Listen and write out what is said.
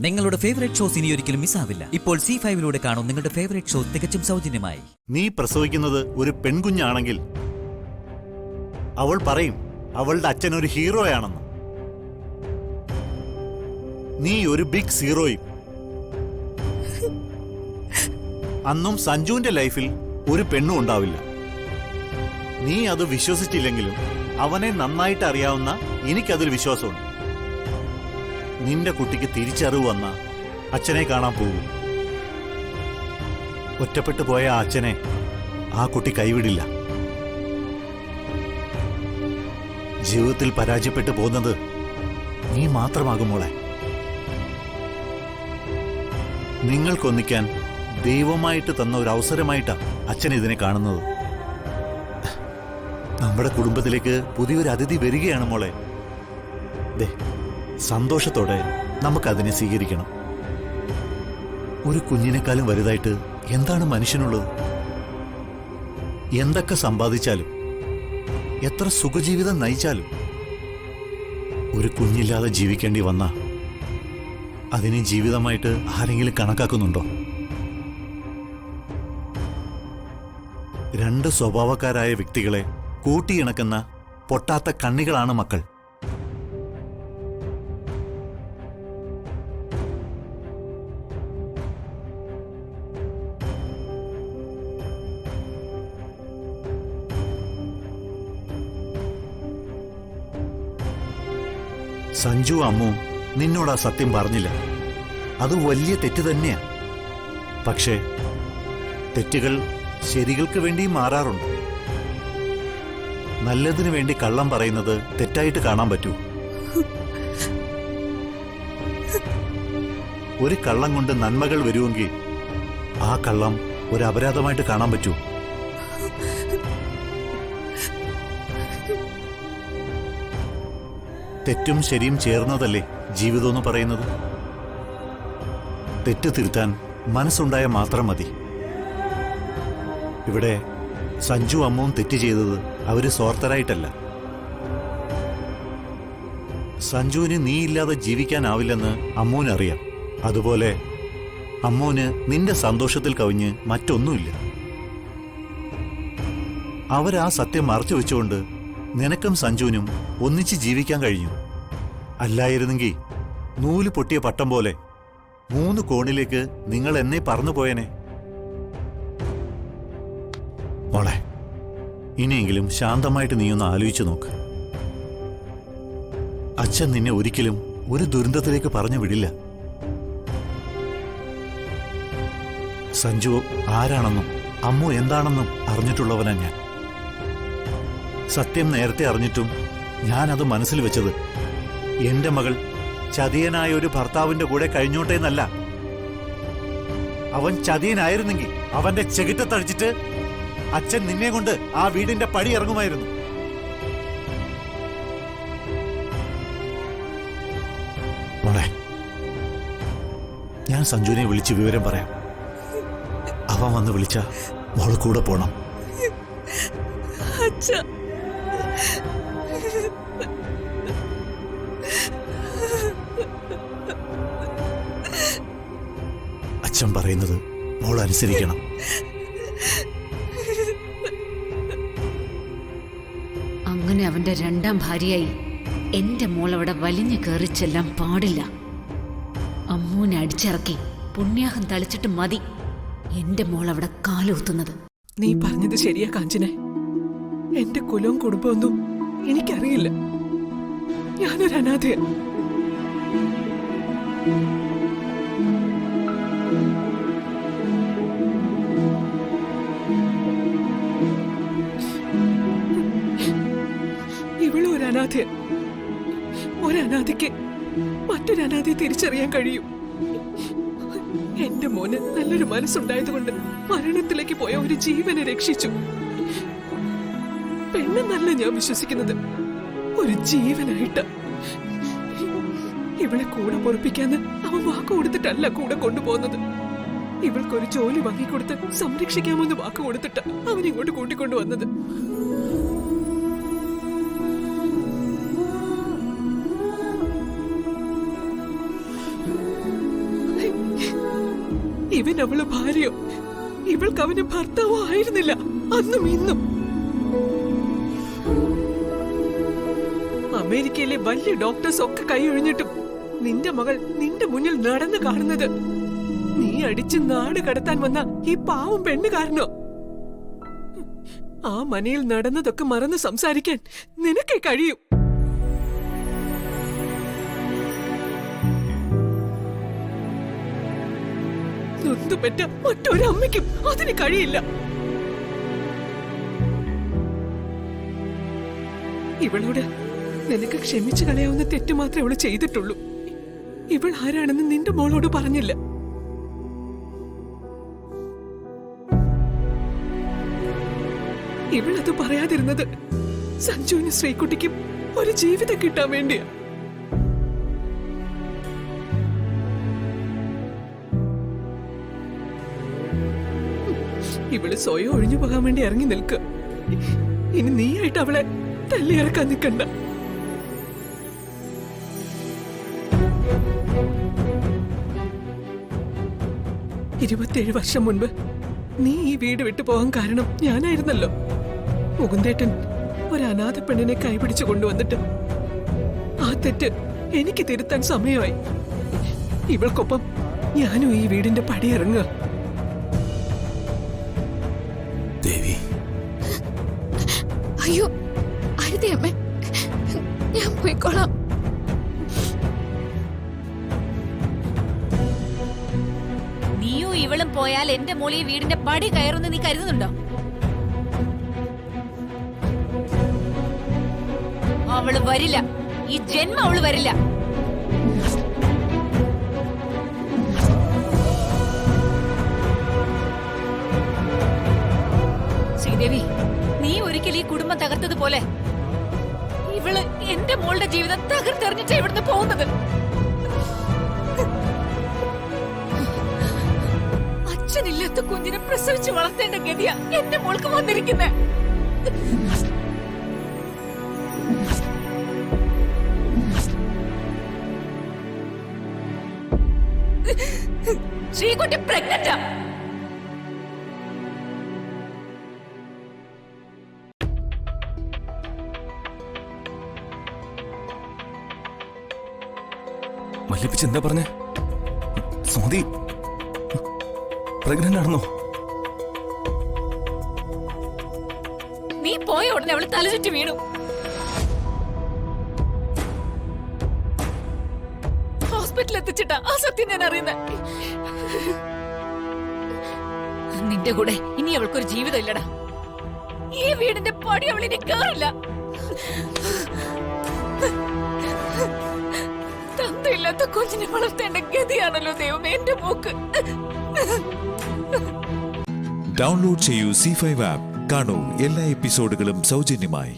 നിങ്ങളുടെ favourite shows ഇനി ഒരിക്കലും മിസ്സാവില്ല. ഇപ്പോൾ C5 കാണും നിങ്ങളുടെ ഫേവറേറ്റ് ഷോ തികച്ചും സൗജന്യമായി. നീ പ്രസവിക്കുന്നത് ഒരു പെൺകുഞ്ഞാണെങ്കിൽ അവൾ പറയും അവളുടെ അച്ഛൻ ഒരു ഹീറോയാണെന്ന്. നീ ഒരു ബിഗ് സീറോയും. അന്നും സഞ്ജുവിന്റെ ലൈഫിൽ ഒരു പെണ്ണും ഉണ്ടാവില്ല. നീ അത് വിശ്വസിച്ചില്ലെങ്കിലും അവനെ നന്നായിട്ട് അറിയാവുന്ന എനിക്കതിൽ വിശ്വാസമുണ്ട്. നിന്റെ കുട്ടിക്ക് തിരിച്ചറിവ് വന്ന അച്ഛനെ കാണാൻ പോകും. ഒറ്റപ്പെട്ടു പോയ ആ അച്ഛനെ ആ കുട്ടി കൈവിടില്ല. ജീവിതത്തിൽ പരാജയപ്പെട്ടു പോകുന്നത് നീ മാത്രമാകും മോളെ. നിങ്ങൾക്കൊന്നിക്കാൻ ദൈവമായിട്ട് തന്ന ഒരു അവസരമായിട്ടാ അച്ഛൻ ഇതിനെ കാണുന്നത്. നമ്മുടെ കുടുംബത്തിലേക്ക് പുതിയൊരു അതിഥി വരികയാണ് മോളെ. ദേ, സന്തോഷത്തോടെ നമുക്കതിനെ സ്വീകരിക്കണം. ഒരു കുഞ്ഞിനേക്കാളും വലുതായിട്ട് എന്താണ് മനുഷ്യനുള്ളത്? എന്തൊക്കെ സമ്പാദിച്ചാലും എത്ര സുഖജീവിതം നയിച്ചാലും ഒരു കുഞ്ഞില്ലാതെ ജീവിക്കേണ്ടി വന്ന അതിനെ ജീവിതമായിട്ട് ആരെങ്കിലും കണക്കാക്കുന്നുണ്ടോ? രണ്ട് സ്വഭാവക്കാരായ വ്യക്തികളെ കൂട്ടിയിണക്കുന്ന പൊട്ടാത്ത കണ്ണികളാണ് മക്കൾ. സഞ്ജു അമ്മു നിന്നോട് ആ സത്യം പറഞ്ഞില്ല. അത് വലിയ തെറ്റ് തന്നെയാ. പക്ഷേ തെറ്റുകൾ ശരികൾക്ക് വേണ്ടി മാറാറുണ്ട്. നല്ലതിനു വേണ്ടി കള്ളം പറയുന്നത് തെറ്റായിട്ട് കാണാൻ പറ്റൂ. ഒരു കള്ളം കൊണ്ട് നന്മകൾ വരുമെങ്കിൽ ആ കള്ളം ഒരു അപരാധമായിട്ട് കാണാൻ പറ്റൂ. തെറ്റും ശരിയും ചേർന്നതല്ലേ ജീവിതം എന്ന് പറയുന്നത്. തെറ്റ് തിരുത്താൻ മനസ്സുണ്ടായ മാത്രം മതി. ഇവിടെ സഞ്ജു അമ്മുവും തെറ്റ് ചെയ്തത് അവര് സ്വാർത്ഥരായിട്ടല്ല. സഞ്ജുവിന് നീയില്ലാതെ ജീവിക്കാനാവില്ലെന്ന് അമ്മൂനറിയാം. അതുപോലെ അമ്മൂന് നിന്റെ സന്തോഷത്തിൽ കവിഞ്ഞ് മറ്റൊന്നുമില്ല. അവരാ സത്യം മറച്ചു വെച്ചുകൊണ്ട് നിനക്കും സഞ്ജുവിനും ഒന്നിച്ച് ജീവിക്കാൻ കഴിഞ്ഞു. അല്ലായിരുന്നെങ്കിൽ നൂല് പൊട്ടിയ പട്ടം പോലെ 3 കോണിലേക്ക് നിങ്ങൾ എന്നെ പറന്നുപോയനെ. മോളെ, ഇനിയെങ്കിലും ശാന്തമായിട്ട് നീയൊന്ന് ആലോചിച്ചു നോക്ക്. അച്ഛൻ നിന്നെ ഒരിക്കലും ഒരു ദുരന്തത്തിലേക്ക് പറഞ്ഞു വിടില്ല. സഞ്ജു ആരാണെന്നും അമ്മു എന്താണെന്നും അറിഞ്ഞിട്ടുള്ളവനാ ഞാൻ. സത്യം നേരത്തെ അറിഞ്ഞിട്ടും ഞാനത് മനസ്സിൽ വെച്ചത് എന്റെ മകൾ ചതിയനായ ഒരു ഭർത്താവിന്റെ കൂടെ കഴിഞ്ഞോട്ടേന്നല്ല. അവൻ ചതിയനായിരുന്നെങ്കിൽ അവന്റെ ചെകിട്ടത്തടിച്ചിട്ട് അച്ഛൻ നിന്നെ കൊണ്ട് ആ വീടിന്റെ പടി ഇറങ്ങുമായിരുന്നു. മോളെ, ഞാൻ സഞ്ജുവിനെ വിളിച്ച് വിവരം പറയാം. അവൻ വന്ന് വിളിച്ച മോള് കൂടെ പോണം. അച്ഛൻ പറയുന്നത് മോൾ അനുസരിക്കണം. അങ്ങനെ അവന്റെ രണ്ടാം ഭാര്യയായി എന്റെ മോൾ അവിടെ വലിഞ്ഞു കയറി ചെല്ലാൻ പാടില്ല. അമ്മൂനെ അടിച്ചിറക്കി പുണ്യാഹം തളിച്ചിട്ട് മതി എന്റെ മോൾ അവിടെ കാലൂത്തുന്നത്. നീ പറഞ്ഞത് ശരിയാ കാഞ്ചനെ. എന്റെ കുലവും കുടുംബമൊന്നും എനിക്കറിയില്ല. ഞാനൊരു അനാഥയാ. ഇവളും ഒരു അനാഥയ. ഒരനാഥയ്ക്ക് മറ്റൊരനാഥയെ തിരിച്ചറിയാൻ കഴിയും. എന്റെ മോന് നല്ലൊരു മനസ്സുണ്ടായതുകൊണ്ട് മരണത്തിലേക്ക് പോയ ഒരു ജീവനെ രക്ഷിച്ചു. പെണ്ണെന്നല്ല ഞാൻ വിശ്വസിക്കുന്നത്, ഒരു ജീവനായിട്ട്. ഇവളെ കൂടെ പൊറപ്പിക്കാന്ന് അവൻ വാക്ക് കൊടുത്തിട്ടല്ല കൂടെ കൊണ്ടുപോകുന്നത്. ഇവൾക്കൊരു ജോലി വാങ്ങിക്കൊടുത്ത് സംരക്ഷിക്കാമെന്ന് വാക്ക് കൊടുത്തിട്ട് അവനിങ്ങോട്ട് കൂട്ടിക്കൊണ്ടുവന്നത്. ഇവൻ അവള് ഭാര്യയോ, ഇവൾക്ക് അവന് ഭർത്താവോ ആയിരുന്നില്ല അന്നും ഇന്നും. അമേരിക്കയിലെ വലിയ ഡോക്ടേഴ്സ് ഒക്കെ കൈയൊഴിഞ്ഞിട്ടും നിന്റെ മകൾ നിന്റെ മുന്നിൽ നടന്നു കാണുന്നത് നീ അടിച്ച് നാട് കടത്താൻ വന്ന ഈ പാവം പെണ്ണ് കാരണോ? ആ മനയിൽ നടന്നതൊക്കെ മറന്ന് സംസാരിക്കാൻ നിനക്കേ കഴിയും. നൊന്തുപെറ്റ മറ്റൊരമ്മയ്ക്കും അതിന് കഴിയില്ല. ഇവളോട് നിനക്ക് ക്ഷമിച്ചു കളയാവുന്ന തെറ്റ് മാത്രമേ അവള് ചെയ്തിട്ടുള്ളൂ. ഇവൾ ആരാണെന്ന് നിന്റെ മോളോട് പറഞ്ഞില്ല. ഇവളത് പറയാതിരുന്നത് സഞ്ജുവിനും ശ്രീകുട്ടിക്കും ഒരു ജീവിതം കിട്ടാൻ വേണ്ടിയാ. ഇവള് സ്വയം ഒഴിഞ്ഞു പോകാൻ വേണ്ടി ഇറങ്ങി നിൽക്കുക. ഇനി നീയായിട്ട് അവളെ തല്ലിയിറക്കാൻ നിൽക്കണ്ട. ഇരുപത്തിയേഴ് വർഷം മുൻപ് നീ ഈ വീട് വിട്ടു പോകാൻ കാരണം ഞാനായിരുന്നല്ലോ. മുകുന്ദേട്ടൻ ഒരു അനാഥ പെണ്ണിനെ കൈപിടിച്ചു കൊണ്ടുവന്നിട്ട് ആ തെറ്റ് എനിക്ക് തിരുത്താൻ സമയമായി. ഇവൾക്കൊപ്പം ഞാനും ഈ വീടിന്റെ പടിയിറങ്ങുക. ദേവി, അയ്യോ അരുതേ അമ്മേ, ഞാൻ പോയിക്കോളാം. നീയും ഇവളും പോയാൽ എന്റെ മോളി വീടിന്റെ പടി കയറുമെന്ന് നീ കരുതുന്നുണ്ടോ? അവള് വരില്ല, ഈ ജന്മം അവള് വരില്ല. ശ്രീദേവി, നീ ഒരിക്കൽ ഈ കുടുംബം തകർത്തതുപോലെ ഇവള് എന്റെ മോളുടെ ജീവിതം തകർത്തെറിഞ്ഞിട്ട് ഇവിടുന്ന് പോകുന്നത്. അച്ഛനില്ലാത്ത കുഞ്ഞിനെ പ്രസവിച്ച് വളർത്തേണ്ട ഗതിയാ എന്റെ മോൾക്ക് വന്നിരിക്കുന്നത്. ശ്രീകുട്ടി പ്രഗ്നന്റാ. വല്യപ്പച്ചി എന്താ പറഞ്ഞേ? സ്വാതി പ്രഗ്നന്റ് ആണെന്നോ? നീ പോയ ഉടനെ അവള് തലചുറ്റി വീണു. ഹോസ്പിറ്റലിൽ എത്തിച്ചിട്ടാ ആ സത്യം ഞാൻ അറിയുന്നത്. നിന്റെ കൂടെ ഇനി അവൾക്കൊരു ജീവിതം ഇല്ലടാ. ഈ വീടിന്റെ പടി അവൾ ഇനി കേറില്ല. തന്തയില്ലാത്ത കുഞ്ഞിനെ വളർത്തേണ്ട ഗതിയാണല്ലോ ദൈവമേ എന്റെ മോക്ക്. ഡൗൺലോഡ് ചെയ്യൂ C5 ആപ്പ്. കാണൂ എല്ലാ എപ്പിസോഡുകളും സൗജന്യമായി.